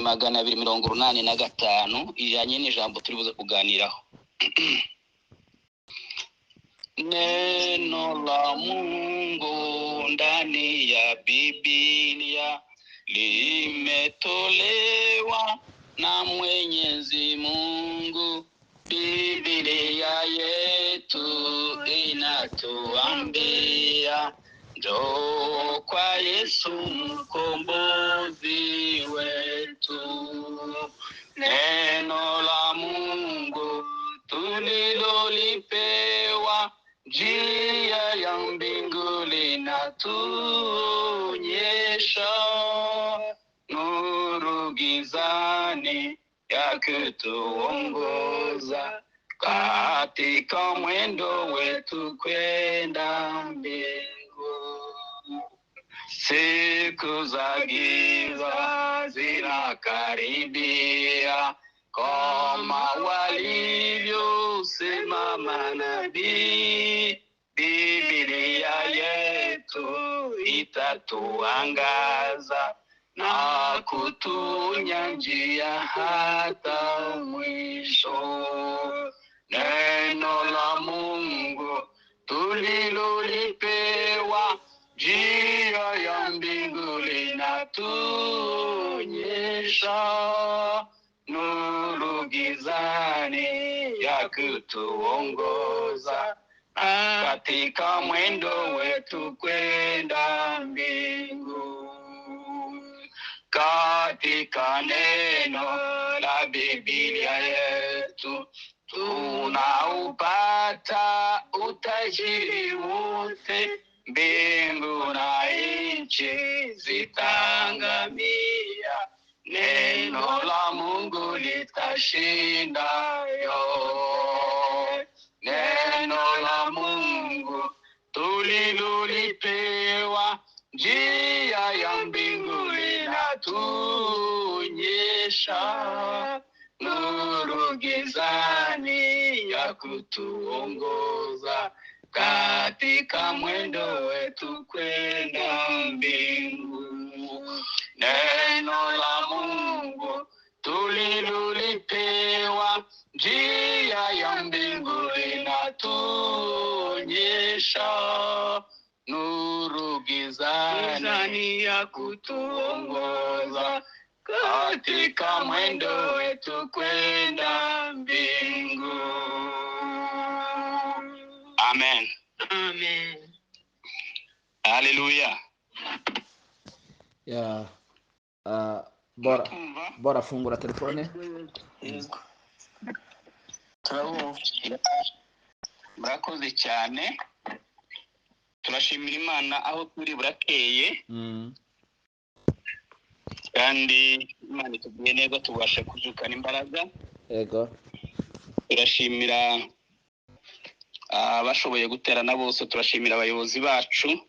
285 ijanye n'ijambo turi buze kuganiraho. Neno la Mungu ndani ya Biblia limetolewa na Mwenyezi Mungu. Biblia yetu inatuambia njoo kwa Yesu mkombozi wetu. Neno la Mungu tulilolipewa, njia ya mbingu linatuonyesha, nuru gizani ya kutuongoza katika mwendo wetu kwenda mbingu. Siku za giza zinakaribia, kama walivyosema manabii. Biblia yetu itatuangaza na kutuonya njia hata mwisho. Neno la Mungu tulilolipewa, njia ya mbingu linatuonyesha, nuru gizani ya kutuongoza katika mwendo wetu kwenda mbingu. Katika neno la Biblia yetu tunaupata utajiri wote, mbingu na nchi zitangamia, neno la Mungu litashinda yote. Neno la Mungu tulilolipewa, njia ya mbingu linatuonyesha, nuru gizani ya kutuongoza katika mwendo wetu kwenda mbingu. Neno la Mungu tulilolipewa, njia ya mbingu linatuonyesha, nuru gizani ya kutuongoza katika mwendo wetu kwenda mbingu. Amen. Amen. Haleluya. Ya bora fungura telefone. Murakoze cyane. Turashimira Imana aho turi burakeye. Kandi Imana itubwiye neza tubasha kuzukana imbaraga. Yego. Turashimira abashoboye guterana bose, turashimira abayobozi bacu.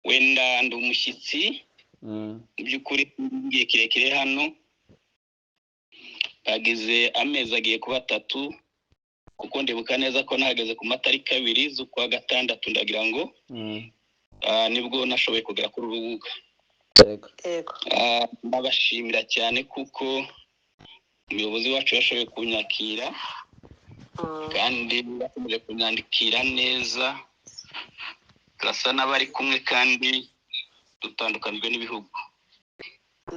Wenda ndi umushyitsi by'ukuri ngiye kirekire hano, agize amezi agiye kuba 3, kuko ndibuka neza ko nahageze ku matariki 2 z'ukwa gatandatu, ndagira ngo nibwo nashoboye kugera kuri urubuga. Yego. Ndabashimira cyane kuko umuyobozi wacu yashoboye kunyakira kandi bakomeje kunyandikira neza. Turasa n'abari kumwe kandi dutandukanijwe n'ibihugu.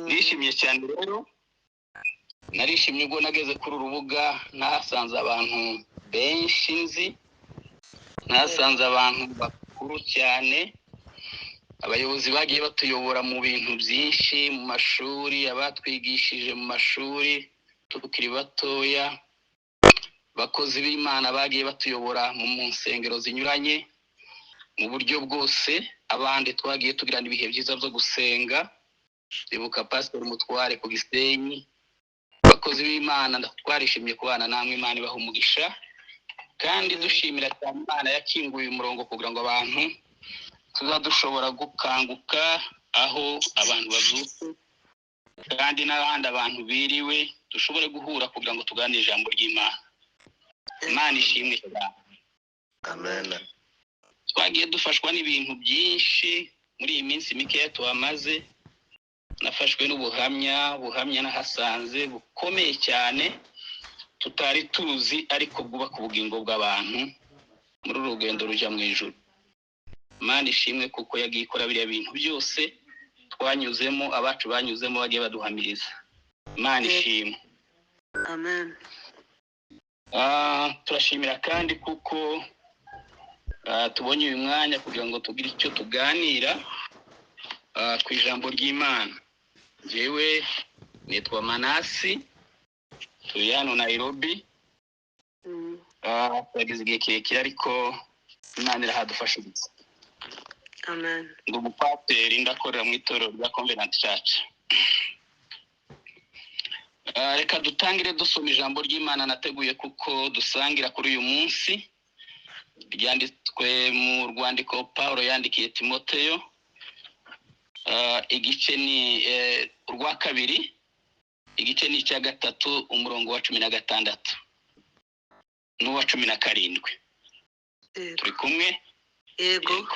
Nishimiye cyane rero, narishimye ubwo nageze kuri urubuga, nasanze abantu benshi nzi, nasanze abantu bakuru cyane, abayobozi bagiye batuyobora mu bintu byinshi mu mashuri, abatwigishije mu mashuri tukiri batoya, bakozi b'Imana bagiye batuyobora mu nsengero zinyuranye mu buryo bwose, abandi twagiye tugirana ibihe byiza byo gusenga. Ndibuka Pastor Mutware ku Gisenyi. Bakozi b'Imana twarishimye kubana namwe, Imana ibaha umugisha, kandi dushimira cyane Imana yakinguye umurongo kugira ngo abantu tuzadushobora gukanguka aho abantu bazutse, kandi n'abandi abantu biriwe dushobore guhura kugira ngo tuganire ijambo ry'Imana. Imana ishimwe cyane. Amen. Twagiye dufashwa n'ibintu byinshi muri iyi minsi mikeya tuhamaze, nafashwe n'ubuhamya nahasanze bukomeye cyane tutari tuzi ariko bwubaka ubugingo bw'abantu muri urugendo rujya mu ijuru. Imana ishimwe kuko yagiye ikora biriya bintu byose twanyuzemo, abacu banyuzemo bagiye baduhamiriza. Imana ishimwe. Amen. Turashimira kandi kuko tubonye uyu mwanya kugira ngo tugire icyo tuganira ku ijambo ry'Imana. Jewe nitwa Manasi, turi hano Nairobi. Twagize igihe kirekire ariko Imana irahadufasha. Amen. Ndi umupateri ndakorera mu itorero rya Covenant Church. Reka dutangire dusoma ijambo ry'Imana nateguye kuko dusangira kuri uyu munsi. Ryanditswe mu rwandiko Paulo yandikiye Timoteyo. Igice ni urwa kabiri, igice ni icya gatatu, umurongo wa 16 n'uwa 17. Turi kumwe? Yego.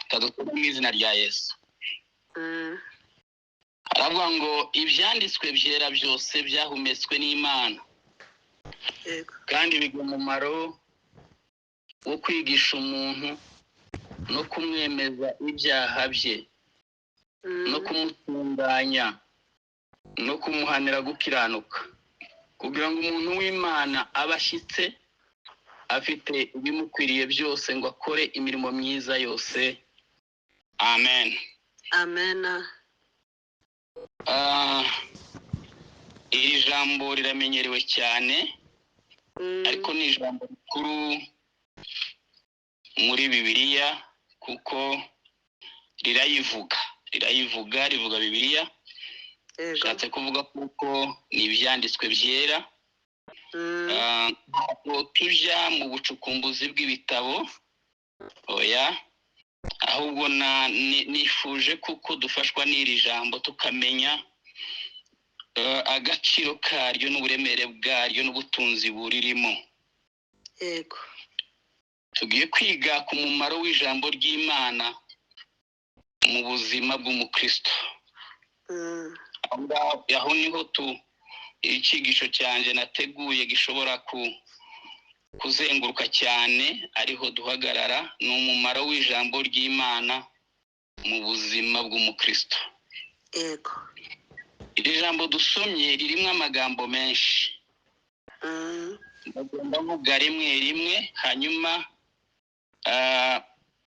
Tadusoma mu izina rya Yesu. Aravuga ngo ibyanditswe byera byose byahumetswe n'Imana. Yego. Kandi bigira umumaro wo kwigisha umuntu no kumwemeza ibyaha bye, no kumutunganya, no kumuhanira gukiranuka, kugira ngo umuntu w'Imana abashyitse afite ibimukwiriye byose ngo akore imirimo myiza yose. Amen. Amen. Iri jambo riramenyerewe cyane ariko ni ijambo rikuru muri Bibiliya kuko rivuga Bibiliya. Shatse kuvuga kuko ni ibyanditswe byera. Tujya mu bucukumbuzi bw'ibitabo oya, ahubwo nifuje kuko dufashwa n'iri jambo tukamenya agaciro karyo n'uburemere bwaryo n'ubutunzi buririmo. Yego. Tugiye kwiga ku mumaro w'ijambo ry'Imana mu buzima bw'umukristo. Aho niho icyigisho cyanjye nateguye gishobora kuzenguruka cyane, ariho duhagarara. Ni umumaro w'ijambo ry'Imana mu buzima bw'umukristo. Yego. Iri jambo dusomye ririmo amagambo menshi. Ndagomba kuvuga rimwe hanyuma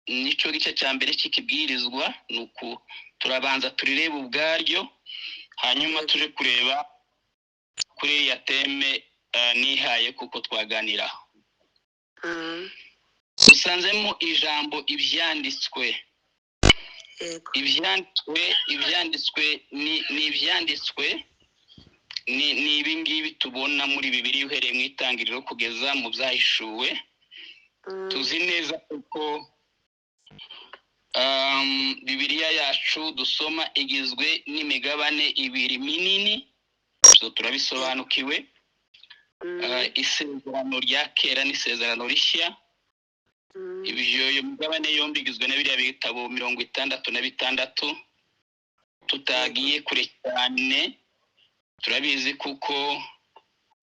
nicyo gice cya mbere cy'ikibwirizwa, nuko turabanza turireba ubwaryo, hanyuma tuje kureba kuri ya teme nihaye kuko twaganiraho. Dusanzemo ijambo ibyanditswe. Ibyanditswe ni ibi ngibi tubona muri Bibiliya uhereye mu itangiriro kugeza mu byahishuwe. Tuzi neza kuko Bibiliya yacu dusoma igizwe n'imigabane ibiri minini, turabisobanukiwe. Isezerano rya kera n'isezerano rishya. Iyo migabane yombi igizwe na biriya bitabo 66. Tutagiye kure cyane, turabizi kuko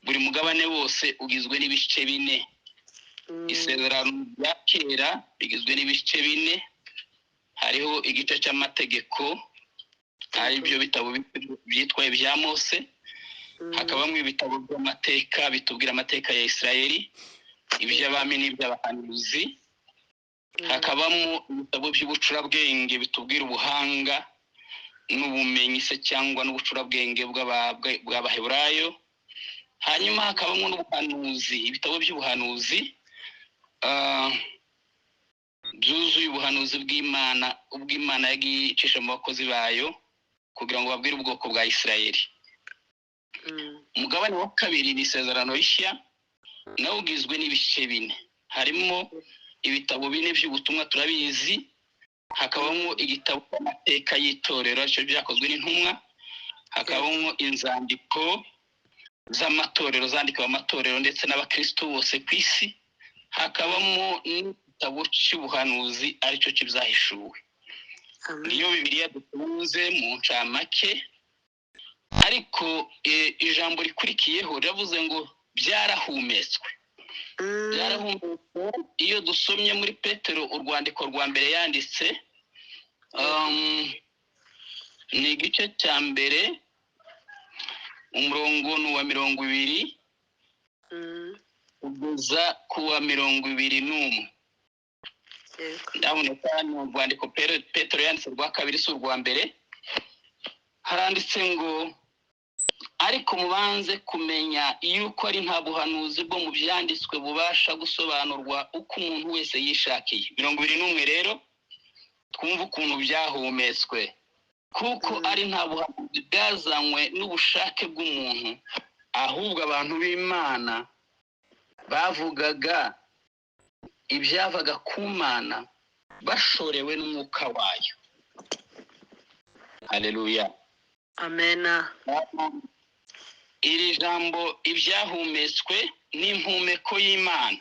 buri mugabane wose ugizwe n'ibice 4. Isezerano rya kera rigizwe n'ibice 4. Hariho igice cy'amategeko, ari byo bitabo byitwa ibya Mose. Hakabamo ibitabo by'amateka bitubwira amateka ya Isirayeli, iby'abami n'iby'abahanuzi. Hakabamo ibitabo by'ubucurabwenge bitubwira ubuhanga n'ubumenyi se cyangwa n'ubucurabwenge bw'Abaheburayo. Hanyuma hakabamo n'ubuhanuzi, ibitabo by'ubuhanuzi byuzuye ubuhanuzi bw'Imana, ubw'Imana yagiye icisha mu bakozi bayo kugira ngo babwire ubwoko bwa Isirayeli. Umugabane wa kabiri ni isezerano rishya, nawo ugizwe n'ibice 4. Harimo ibitabo 4 by'ubutumwa turabizi. Hakabamo igitabo cy'amateka y'itorero cyo byakozwe n'intumwa. Hakabamo inzandiko z'amatorero zandikiwe amatorero ndetse n'abakristo bose ku isi. Hakabamo n'igitabo cy'ubuhanuzi aricyo kibyahishuwe. Amen. iyo Bibiliya dukunze mu ncamake, ariko ijambo rikurikiyeho riravuze ngo byarahumetswe. Byarahumetswe iyo dusomye muri Petero urwandiko rwa mbere yanditse, ni igice cya mbere umurongo ni uwa 20 kugeza ku wa 21. Ndabona cyane urwandiko Petero yanditse rwa kabiri si urwa mbere, haranditse ngo ariko mubanze kumenya yuko ari nta buhanuzi bwo mu byanditswe bubasha gusobanurwa uko umuntu wese yishakiye. 21 rero twumva ukuntu byahumetswe, kuko ari nta buhanuzi bwazanywe n'ubushake bw'umuntu, ahubwo abantu b'Imana bavugaga ibyavaga ku Mana bashorewe n'umwuka wayo. Haleluya. Amena. Iri jambo ibyahumetswe n'impumeko y'Imana,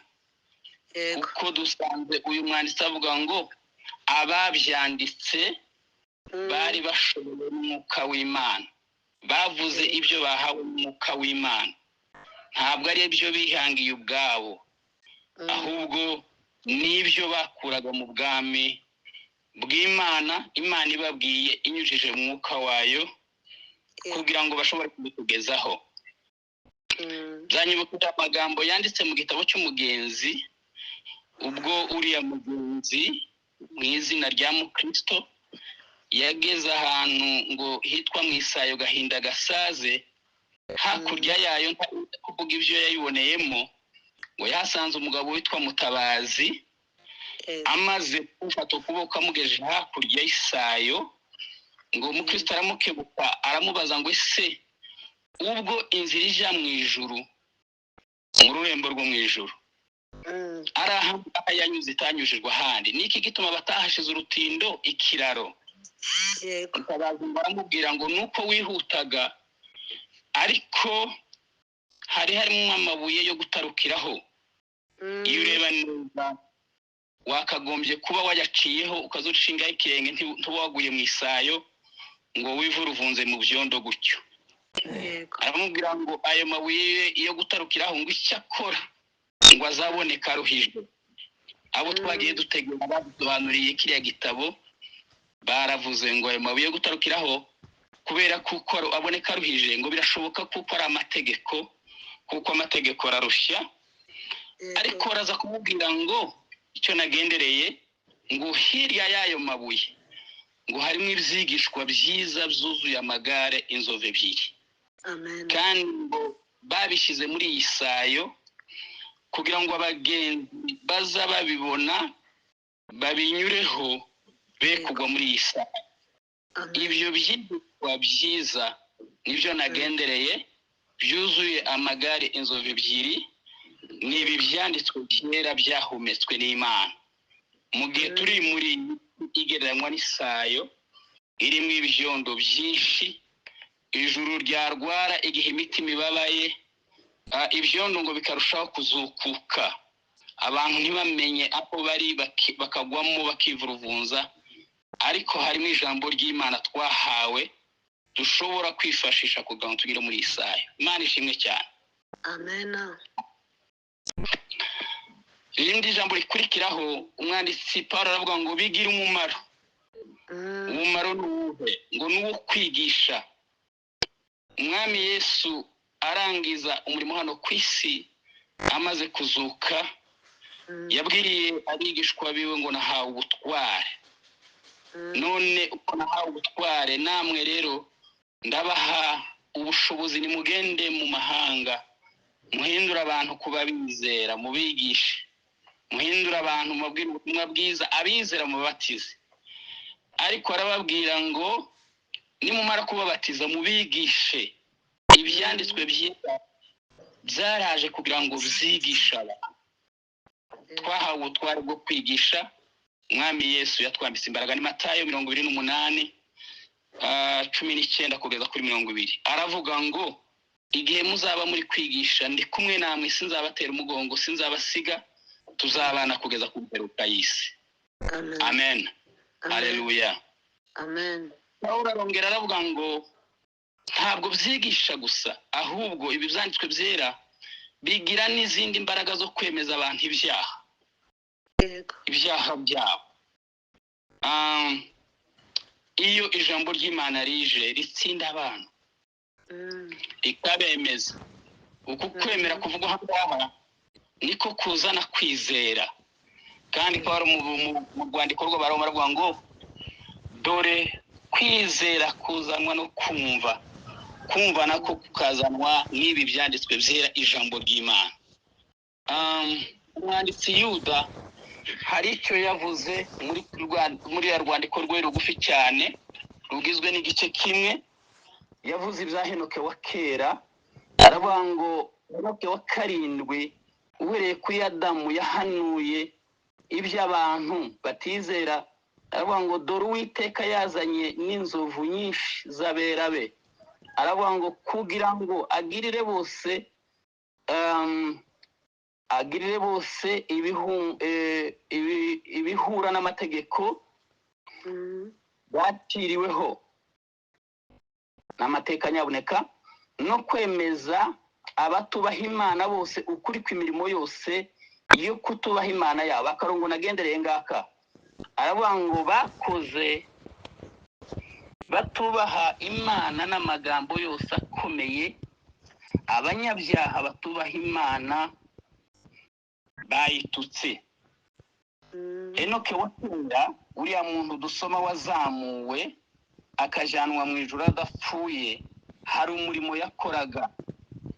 kuko dusanze uyu mwanditsi avuga ngo ababyanditse bari bashorewe n'umwuka w'Imana, bavuze ibyo bahawe n'umwuka w'Imana, ntabwo ari byo bihangiye ubwabo, ahubwo n'ibyo bakuraga mu bwami bw'Imana, Imana ibabwiye inyujije mu mwuka wayo kugira ngo bashobore kubitugezaho. Zanyibukije amagambo yanditse mu gitabo cy'umugenzi, ubwo uriya mugenzi mu izina rya Mukristo yageze ahantu ngo hitwa mu Isayo Gahinda Gasaze, hakurya yayo kuvuga ibyo yayiboneyemo, ngo yasanze umugabo witwa Mutabazi amaze gufata ukuboko amugejeje hakurya y'Isayo, ngo Mukristo aramukebuka aramubaza ngo ese ubwo inzira ija mu ijuru, mu rurembo rwo mu ijuru, arahambaye yanyuze itanyujijwe ahandi, niki gituma batahashize urutindo ikiraro? Mutabazi baramubwira ngo nuko wihutaga, ariko hari harimo amabuye yo gutarukiraho, iyo ureba neza wakagombye kuba wayaciyeho ukazucishingaho ikirenge ntuba waguye mu Isayo ngo wive uruvunze mu byondo gutyo. Aramubwira ngo ayo mabuye yo gutarukiraho ngo icyakora ngo azaboneka aruhijwe. Abo twagiye dutegura badusobanuriye kiriya gitabo baravuze ngo ayo mabuye yo gutarukiraho kubera kuko aboneka aruhije ngo birashoboka kuko ari amategeko, kuko amategeko ararushya, ariko araza kumubwira ngo icyo nagendereye ngo hirya y'ayo mabuye ngo harimo ibyigishwa byiza byuzuye amagare inzovu ebyiri. Amen. Kandi ngo babishyize muri iyi sayo kugira ngo abagenzi baza babibona babinyureho be kugwa muri iyi sayo. Ibyo byigishwa byiza nibyo nagendereye byuzuye amagare inzovu ebyiri, nibi byanditswe byera byahumetswe n'Imana. Mu gihe turi muri igereranywa n'Isayo irimo ibyondo byinshi, ijuru ryarwara igihe imitima ibabaye, ibyondo ngo bikarushaho kuzukuka, abantu ntibamenye aho bari bakagwamo bakivuruvunza, ariko harimo ijambo ry'Imana twahawe dushobora kwifashisha kugira ngo tugire muri Isayo. Imana ishimwe cyane. Amena. Irindi jambo rikurikiraho umwanditsi Pawulo aravuga ngo bigire umumaro. Umumaro ni uwuhe? Ngo ni uwo kwigisha. Umwami Yesu arangiza umurimo hano ku isi amaze kuzuka, yabwiriye abigishwa biwe ngo nahawe ubutware. None uko nahawe ubutware, namwe rero ndabaha ubushobozi, nimugende mu mahanga muhindura abantu kuba bizera, mubigishe, muhindura abantu mubwire ubutumwa bwiza, abizera mubatize. Ariko arababwira ngo nimumara kubabatiza mubigishe ibyanditswe byiza byaraje kugira ngo byigishe abantu. Twahawe ubutware bwo kwigisha. Umwami Yesu yatwambitse imbaraga. Ni Matayo 28:19 kugeza kuri 20. Aravuga ngo igihe muzaba muri kwigisha ndi kumwe namwe, sinzabatera umugongo, sinzabasiga, tuzabana kugeza ku mperuka y'isi. Amen. Haleluya. Amen. Pawulo arongera aravuga ngo ntabwo byigisha gusa, ahubwo ibi byanditswe byera bigira n'izindi mbaraga zo kwemeza abantu ibyaha. Yego. Ibyaha byabo. Iyo ijambo ry'Imana rije ritsinda abantu, rikabemeza. Uku kwemera kuvuga ahangaha niko kuzana kwizera. Kandi ko hari mu rwandiko rw'Abaroma baravuga ngo dore kwizera kuzanwa no kumva nako kukazanwa n'ibi byanditswe byera ijambo ry'Imana. Umwanditsi Yuda hari icyo yavuze muri ya rwandiko rwe rugufi cyane rugizwe n'igice kimwe. Yavuze ibya Henoke wa kera, aravuga ngo Henoke wa karindwi uhereye kuri Adamu yahanuye iby'abantu batizera. Aravuga ngo dore Uwiteka yazanye n'inzovu nyinshi z'abera be, aravuga ngo kugira ngo agirire bose ibihura n'amategeko batiriweho n'amateka nyabuneka, no kwemeza abatubaha Imana bose ukuri kw'imirimo yose yo kutubaha Imana yabo. Akarongo nagendereye ngaka aravuga ngo bakoze batubaha Imana n'amagambo yose akomeye, abanyabyaha batubaha Imana bayitutse. Henoke wa kera, uriya muntu dusoma wazamuwe akajanwa mu ijuru adapfuye, hari umurimo yakoraga.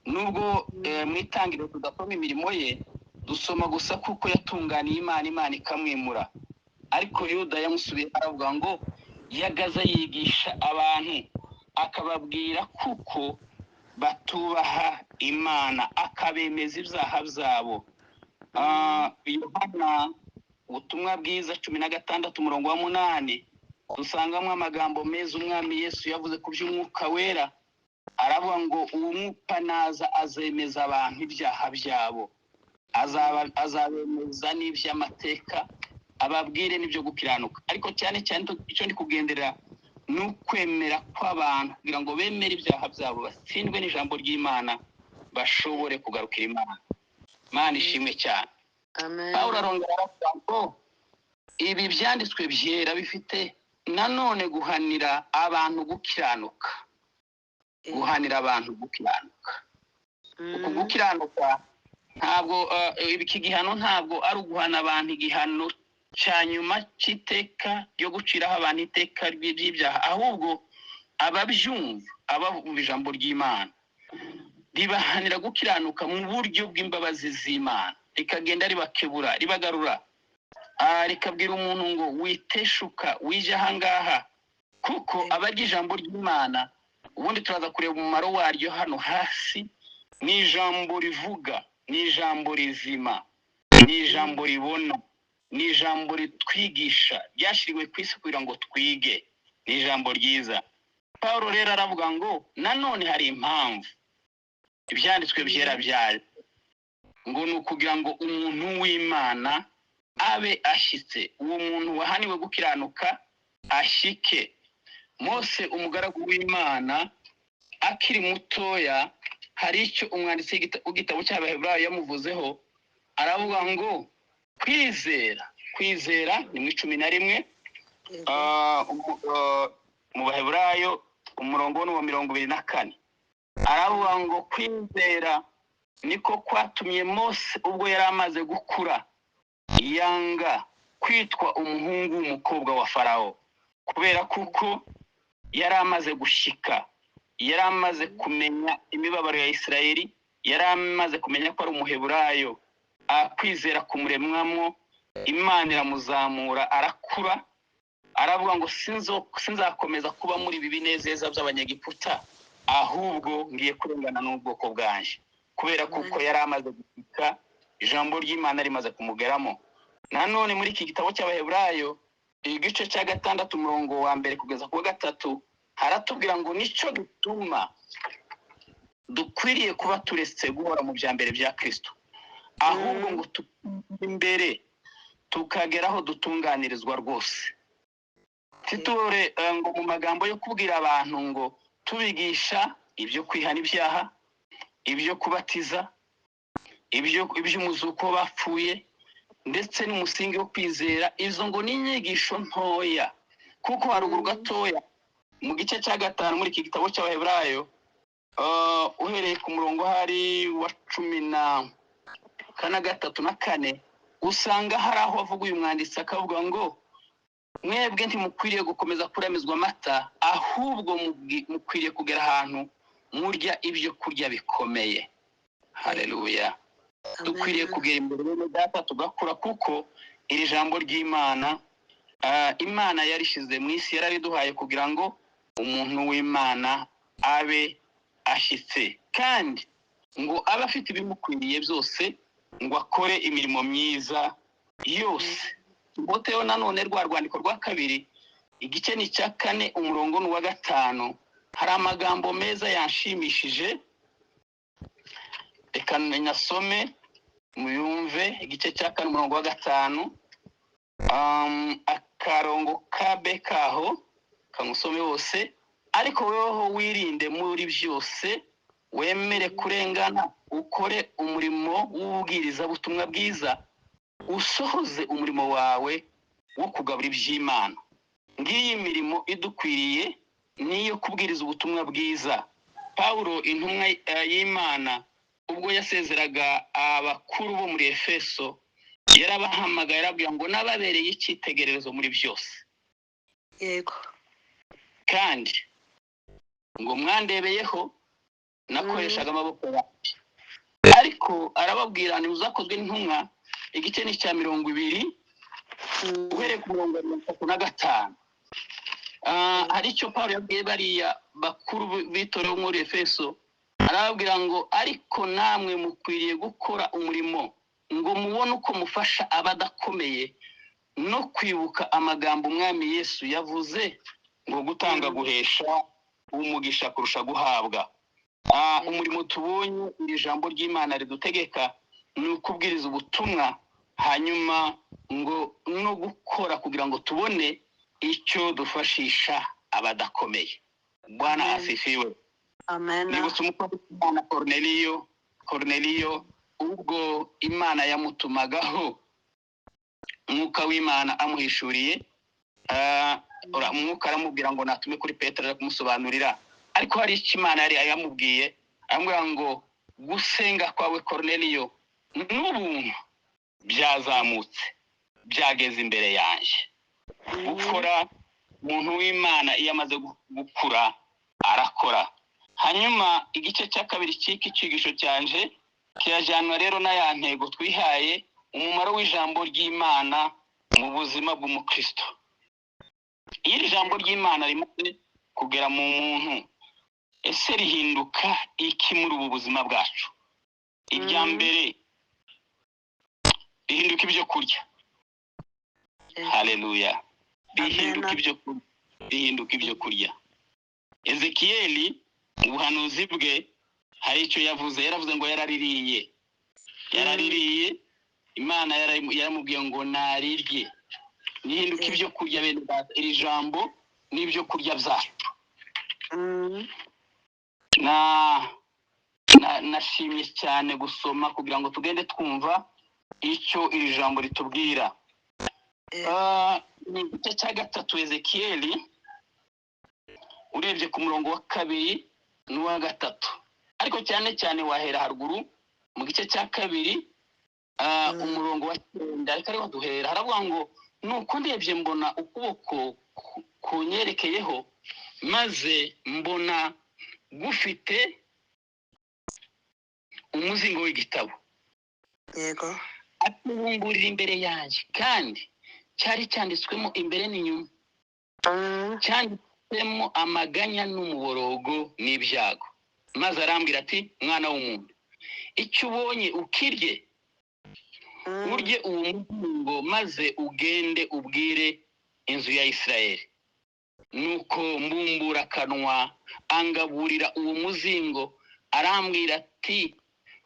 Nubwo mu itangiriro tudasoma imirimo ye, dusoma gusa kuko yatunganiye Imana ikamwimura. Ariko Yuda yamusubiye aravuga ngo yagaza yigisha abantu akababwira kuko batubaha Imana, akabemeza ibyaha byabo. Yohana ubutumwa bwiza 16:8 dusangamo amagambo meza umwami Yesu yavuze ku by'umwuka wera. Aravuga ngo uwo mwuka naza azemeza abantu ibyaha byabo, azabemeza n'iby'amateka, ababwire n'ibyo gukiranuka. Ariko cyane cyane icyo ndi kugendera ni ukwemera kw'abantu kugira ngo bemere ibyaha byabo, batsindwe n'ijambo ry'Imana, bashobore kugarukira Imana. Imana ishimwe cyane. Amen. Pawulo arongera aravuga ngo ibi byanditswe byera bifite nanone guhanira abantu gukiranuka. Guhanira abantu gukiranuka. Uku gukiranuka ntabwo iki gihano ntabwo ari uguhana abantu igihano cya nyuma cy'iteka ryo guciraho abantu iteka ry'ibyaha, ahubwo ababyumva abumva ijambo ry'Imana ribahanira gukiranuka mu buryo bw'imbabazi z'Imana, rikagenda ribakebura, ribagarura, rikabwira umuntu ngo witeshuka wije ahangaha, kuko abarya ijambo ry'Imana. Ubundi turaza kureba umumaro waryo hano hasi. Ni ijambo rivuga, ni ijambo rizima, ni ijambo ribona, ni ijambo ritwigisha, ryashyiriwe ku isi kugira ngo twige. Ni ijambo ryiza. Pawulo rero aravuga ngo nanone hari impamvu ibyanditswe byera byaje, ngo ni ukugira ngo umuntu w'Imana abe ashyitse. Uwo muntu wahaniwe gukiranuka ashyike. Mose umugaragu w'Imana akiri mutoya, hari icyo umwanditsi w'igitabo cy'Abaheburayo yamuvuzeho. Aravuga ngo kwizera ni mu 11 mu Baheburayo umurongo wa 24. Aravuga ngo kwizera niko kwatumye Mose ubwo yari amaze gukura yanga kwitwa umuhungu w'umukobwa wa Farawo, kubera kuko yari amaze gushika, yari amaze kumenya imibabaro ya Isirayeli, yari amaze kumenya ko ari umuheburayo. Kwizera kumuremwamo, Imana iramuzamura, arakura. Aravuga ngo sinzakomeza kuba muri ibi binezeza by'abanyegiputa, ahubwo ngiye kurengana n'ubwoko bwanje, kubera kuko yari amaze gushika, ijambo ry'Imana rimaze kumugeramo. Nanone muri iki gitabo cy'Abaheburayo igice cya 6 umurongo wa 1 kugeza ku 3 haratubwira ngo nico gituma dukwiriye kuba turetse guhora mu bya mbere bya Kristo, ahubwo ngo imbere tukageraho dutunganirizwa rwose. titore ngo mu magambo yo kubwira abantu ngo tubigisha ibyo kwihana ibyaha, ibyo kubatiza, iby'umuzuko bapfuye, ndetse n'umusingi wo kwizera. Izo ngo ni inyigisho ntoya, kuko haruguru gatoya mu gice cya 5 muri iki gitabo cy'Abaheburayo, uhereye ku murongo hari wa 13 na 4, usanga hari aho avuga uyu mwanditsi akavuga ngo mwebwe ntimukwiriye gukomeza kuramizwa amata, ahubwo mukwiriye kugera ahantu murya ibyo kurya bikomeye. Haleluya. Dukwiriye kugera imbere ya data tugakura, kuko iri jambo ry'Imana Imana yarishize mu isi, yarariduhaye kugira ngo umuntu w'Imana abe ashyitse, kandi ngo abe afite ibimukwiriye byose, ngo akore imirimo myiza yose. Timoteyo nanone rwa rwandiko rwa 2 igice ni cya 4 umurongo wa 5, hari amagambo meza yanshimishije. Reka nyasome muyumve. Igice cya 4 umurongo wa 5, akarongo kabe kaho kamusome wose. Ariko weho wirinde muri byose, wemere kurengana, ukore umurimo w'ubwiriza butumwa bwiza, usohoze umurimo wawe wo kugabura iby'Imana. Ngiyi mirimo idukwiriye niyo kubwiriza ubutumwa bwiza. Paulo intumwa y'Imana ubwo yasezeraga abakuru bo muri Efeso, yarabahamagaye yarabwira ngo nababereye icyitegererezo muri byose. Yego. Kandi ngo mwandebeyeho nakoreshaga amaboko yanjye. Ariko arababwira ni uzakozwe n'intumwa igice ni cya 20 uhereye ku murongo wa 35. Hari icyo Paulo yabwiye bariya bakuru b'Itorero muri Efeso, arababwira ngo ariko namwe mukwiriye gukora umurimo, ngo mubone uko mufasha abadakomeye, no kwibuka amagambo Umwami Yesu yavuze ngo gutanga guhesha umugisha kurusha guhabwa. Umurimo tubonye iri jambo ry'Imana ridutegeka ni ukubwiriza ubutumwa, hanyuma ngo no gukora kugira ngo tubone icyo dufashisha abadakomeye. Bwana asifiwe. Amen. Nibutse umukozi w'Imana Korneliyo ubwo Imana yamutumagaho, Umwuka w'Imana amuhishuriye, umwuka aramubwira ngo natume kuri Petero kumusobanurira. Ariko hari icyo Imana yari yamubwiye, amubwira ngo gusenga kwawe Korneliyo n'ubuntu byazamutse, byageze imbere yanjye. Gukora, umuntu w'Imana iyo amaze gukura arakora. Hanyuma igice cya 2 cy'iki cyigisho cyanje kirajyanwa rero na ya ntego twihaye, umumaro w'ijambo ry'Imana mu buzima bw'umukristo. Iri jambo ry'Imana rimaze kugera mu muntu, ese rihinduka iki muri ubu buzima bwacu? Irya mbere, rihinduka ibyo kurya. Haleluya. Rihinduka ibyo kurya. Ezekiyeli mu buhanuzi bwe hari icyo yavuze, yaravuze ngo yaraririye. Imana yaramubwiye ngo narirye. Nihinduka ibyo kurya bene data. Iri jambo ni ibyo kurya byacu. Nashimye cyane gusoma kugira ngo tugende twumva icyo iri jambo ritubwira. Ni igice cya 3 Ezekiyeli, urebye ku murongo wa 2 n'uwa 3, ariko cyane cyane wahera haruguru mu gice cya 2 umurongo wa 9, ariko ariho duhera. Haravuga ngo nuko ndebye mbona ukuboko kunyerekeyeho, maze mbona gufite umuzingo w'igitabo. Yego. Atungurira imbere yanjye, kandi cyari cyanditswemo imbere n'inyuma, cyanditswemo amaganya n'umuborogo n'ibyago. Maze arambwira ati mwana w'umuntu, icyo ubonye ukirye, urye uwo muzingo, maze ugende ubwire inzu ya Isirayeli. Nuko mbumbura akanwa angaburira uwo muzingo, arambwira ati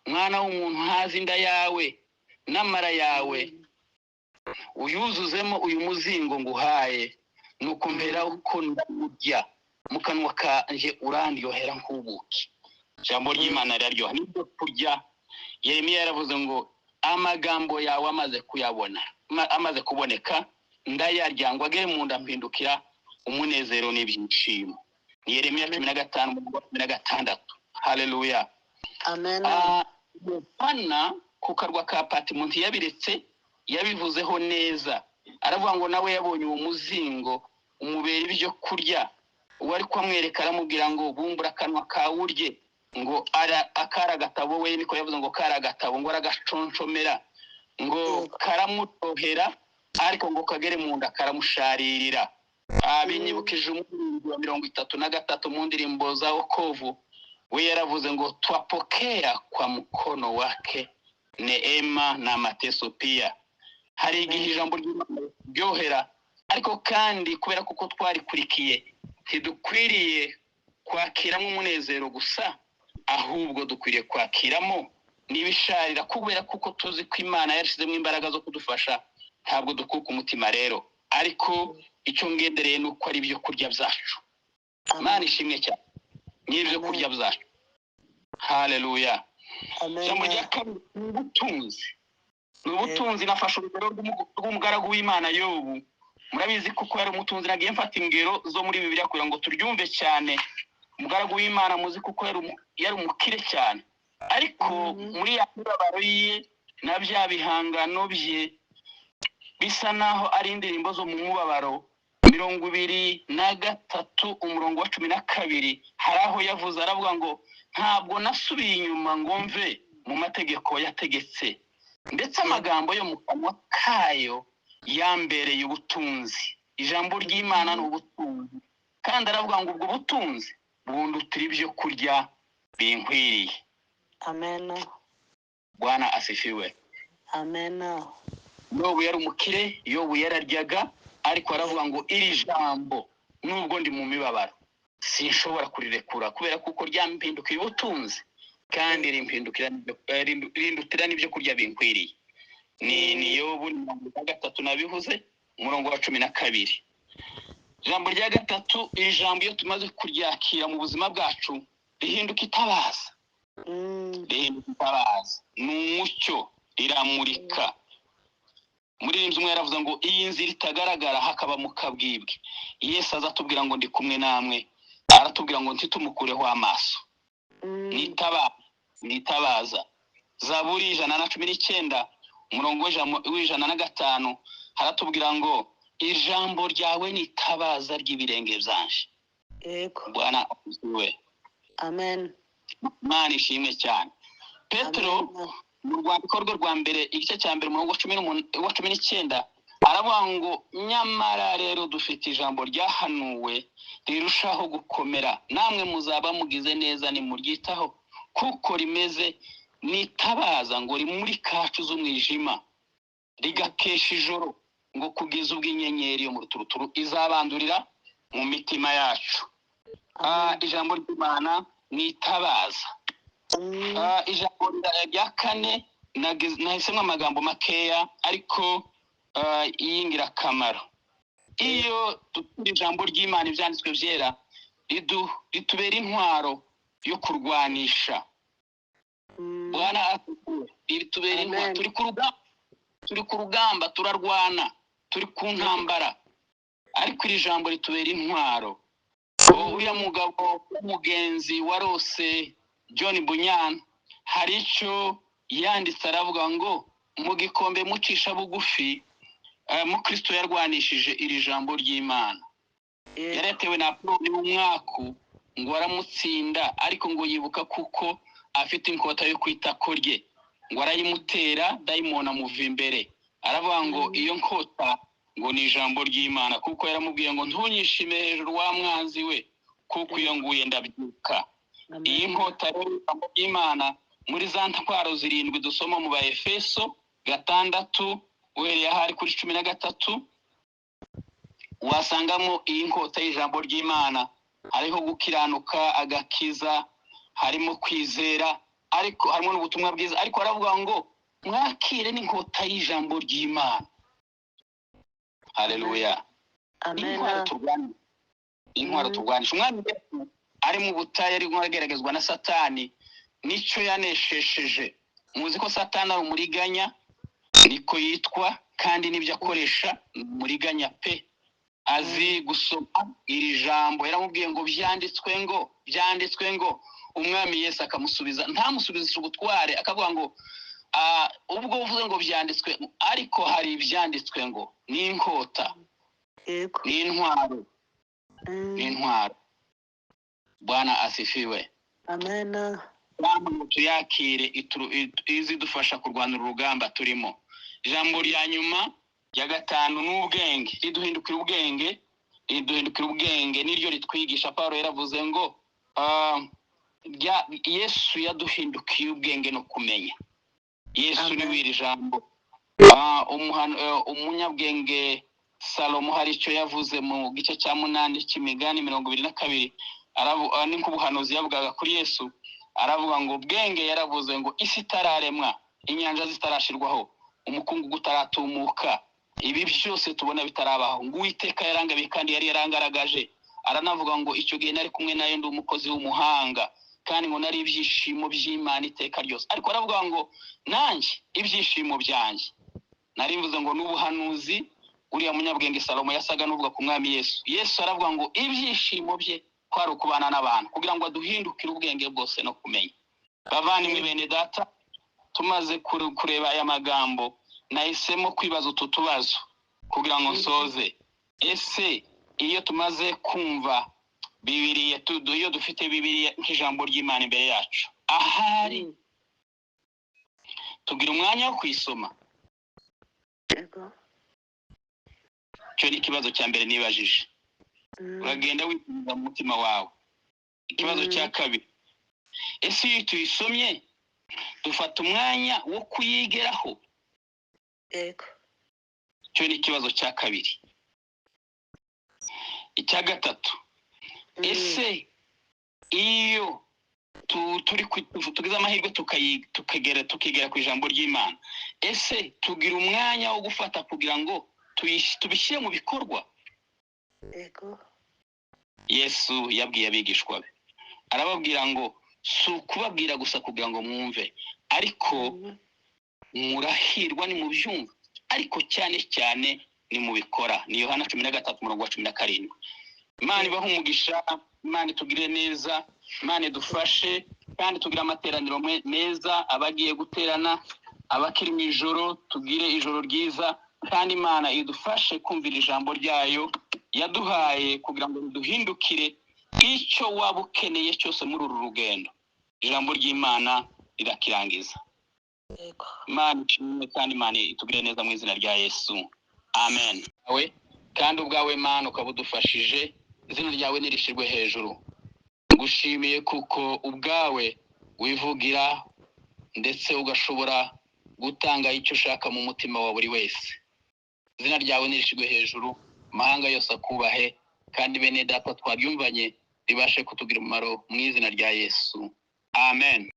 mwana w'umuntu, haza inda yawe n'amara yawe, uyuzuzemo uyu muzingo nguhaye, nuko mbera uko ndamurya mu kanwa kanje urandyohera nk'ubuki. Ijambo ry'Imana riraryoha nibyo kurya. Yeremiya yaravuze ngo amagambo yawe amaze kuboneka ndayarya ngo agere mu nda mpindukira umunezero n'ibyishimo. Yeremiya 15:16. Haleluya. Amen. Hana ku karwa ka Patimonti yabiretse yabivuzeho neza. Aravuga ngo nawe yabonye uwo muzingo umubera ibyo kurya. Wari kwamwereka aramubwira ngo bumbura akanwa kawe urye. Ngo akara gatabo we niko yavuze ngo kara gatabo ngo aragaconshomera ngo karamutohera ariko ngo kagere mu nda karamusharirira. Binyibukije umurinzi wa 33 mu ndirimbo za Wokovu we yaravuze ngo twapokea kwa mkono wake neema na mateso pia. Hari igihe ijambo ry'Imana ryohera ariko kandi kubera kuko twarikurikiye ntidukwiriye kwakiramo umunezero gusa, ahubwo dukwiriye kwakiramo n'ibisharira kubera kuko tuzi ko Imana yashizemo imbaraga zo kudufasha. Ntabwo dukuka umutima rero, ariko icyo ngendereye nuko ari byo kurya byacu. Imana ishimwe cyane n'ibyo kurya byacu. Haleluya. Jambo rya kabiri ubutunzi. Ubutunzi nafashe urugero rw'umugaragu w'Imana Yobu. Murabizi kuko yari umutunzi, nagiye mfata ingero zo muri Bibiliya kugira ngo turyumve cyane. Umugaragu w'Imana muzi kuko yari umukire cyane, ariko muri ya mibabaro ye na bya bihangano bye bisa naho ari indirimbo zo mu mubabaro. 23:12 hari aho yavuze aravuga ngo ntabwo nasubiye inyuma ngo mve mu mategeko yategetse, ndetse amagambo yo mu kanwa kayo yambereye ubutunzi. Ijambo ry'Imana ni ubutunzi, kandi aravuga ngo ubwo butunzi bundutira ibyo kurya binkwiriye. Amen. Bwana asifiwe. Amen. Yobu yari umukire, Yobu yararyaga, ariko aravuga ngo iri jambo nubwo ndi mu mibabaro sinshobora kurirekura kubera kuko ryampindukiye ubutunzi kandi rindutira n'ibyo kurya binkwiriye. Ni Yobu 3 nabivuze umurongo wa 12. Ijambo rya gatatu, iri jambo iyo tumaze kuryakira mu buzima bwacu rihinduka itabaza. Rihinduka itabaza, ni umucyo, riramurika. Muri inzu umwe yaravuze ngo iyi nzira itagaragara hakaba mu kabwibwe. Yesu azatubwira ngo ndi kumwe namwe, aratubwira ngo ntitumukureho amaso. Nitabaza. Zaburi 119 umurongo w'105 haratubwira ngo ijambo ryawe ni itabaza ry'ibirenge byanje. Yego. Bwana asifiwe. Amen. Imana ishimwe cyane. Petero mu rwandiko rwe rwa mbere igice cya mbere umurongo wa 19 aravuga ngo nyamara rero dufite ijambo ryahanuwe rirushaho gukomera, namwe muzaba mugize neza nimuryitaho, kuko rimeze nitabaza ngo rimuri kacu z'umwijima rigakesha ijoro ngo kugeza ubw'inyenyeri yo mu ruturuturu izabandurira mu mitima yacu. Ijambo ry'Imana nitabaza. Ijambo rya kane nahisemo amagambo makeya ariko y'ingirakamaro. Iyo dukunda ijambo ry'Imana ibyanditswe byera ritubera intwaro yo kurwanisha. Bwana asifiwe. Ritubera intwaro, turi ku rugamba turarwana, turi ku ntambara, ariko iri jambo ritubera intwaro. Uriya mugabo w'umugenzi warose John Bunyan hari icyo yanditse aravuga ngo mu gikombe mucisha bugufi Mukristo yarwanishije iri jambo ry'Imana. Yaretewe na Apoloni w'umwaku ngo aramutsinda, ariko ngo yibuka kuko afite inkota yo kwitako rye ngo arayimutera, dayimoni amuva imbere. Aravuga ngo iyo nkota ngo ni ijambo ry'Imana, kuko yaramubwiye ngo ntunyishime hejuru wa mwanzi we kuko iyo nguye ndabyuka. Iyi nkota rero ijambo ry'Imana muri za ntwaro 7 dusoma mu Baefeso 6 uhereye ahari kuri 13 wasangamo iyi nkota y'ijambo ry'Imana. Hariho gukiranuka, agakiza, harimo kwizera, ariko harimo n'ubutumwa bwiza, ariko aravuga ngo mwakire n'inkota y'ijambo ry'Imana. Haleluya. Amen. intwaro turwanisha. Umwami Yesu ari mu butayu ari gugeragezwa na Satani, nico yaneshesheje. Muzi ko Satani ari umuriganya, niko yitwa, kandi nibyo akoresha umuriganya pe. Azi gusoma iri jambo, yaramubwiye ngo byanditswe ngo, umwami Yesu akamusubiza, ntamusubizisha ubutware, akavuga ngo ubwo uvuze ngo byanditswe, ariko hari ibyanditswe ngo n'inkota, n'intwaro, n'intwaro. Bwana asifiwe. Amen. Bwana tuyakire izidufasha kurwana urugamba turimo. Ijambo rya nyuma ya gatanu n'ubwenge, riduhindukira ubwenge, niryo ritwigisha. Paulo yaravuze ngo Yesu yaduhindukiye ubwenge no kumenya. Yesu ni wiri jambo. Umunyabwenge Salomo hari icyo yavuze mu gice cya 8 cy'Imigani 22, ni nk'ubuhanuzi yavugaga kuri Yesu. Aravuga ngo ubwenge yaravuze ngo isi itararemwa, inyanja zitarashirwaho, umukungu gutaratumuka, ibi byose tubona bitarabaho, ngo Uwiteka yarangabiye kandi yari yarangaragaje. Aranavuga ngo icyo gihe nari kumwe nayo ndi umukozi w'umuhanga, kandi ngo nari ibyishimo by'Imana iteka ryose. Ariko aravuga ngo nanjye ibyishimo byanjye nari mvuze ngo n'ubuhanuzi. Uriya munyabwenge Salomo yasaga n'uvuga ku mwami Yesu. Yesu aravuga ngo ibyishimo bye kwari ukubana n'abantu, kugira ngo aduhindukire ubwenge bwose no kumenya. Bavandimwe bene data, tumaze kureba aya magambo, nahisemo kwibaza utu tubazo kugira ngo nsoze. Ese iyo tumaze kumva Bibiliya, iyo dufite Bibiliya nk'ijambo ry'Imana imbere yacu, ahari tugira umwanya wo kuyisoma? Cyo ni ikibazo cya mbere nibajije. Uragenda wifuza mu mutima wawe. Ikibazo cya kabiri, ese iyo tuyisomye dufata umwanya wo kuyigeraho? Cyo ni ikibazo cya kabiri. Icya gatatu, ese iyo tugize amahirwe tukigera ku ijambo ry'Imana, ese tugira umwanya wo gufata kugira ngo tubishyire mu bikorwa? Yesu yabwiye abigishwa be, arababwira ngo si ukubabwira gusa kugira ngo mwumve, ariko murahirwa ni mu byumva, ariko cyane cyane ni mu bikora. Ni Yohana 13:17. Imana ibahe umugisha, Imana itugire neza, Imana idufashe, kandi tugire amateraniro meza. Abagiye guterana, abakiri mu ijoro, tugire ijoro ryiza, kandi Imana idufashe kumvira ijambo ryayo yaduhaye kugira ngo duhindukire icyo waba ukeneye cyose muri uru rugendo. Ijambo ry'Imana rirakirangiza. Imana ishimwe, kandi Imana itugire neza mu izina rya Yesu. Amen. Kandi ubwawe Mana ukaba udufashije, izina ryawe nirishirwe hejuru. Ngushimiye kuko ubwawe wivugira ndetse ugashobora gutanga icyo ushaka mu mutima wa buri wese. Izina ryawe nirishirwe hejuru, amahanga yose akubahe, kandi bene data twabyumvanye ribashe kutugira umumaro mu izina rya Yesu. Amen.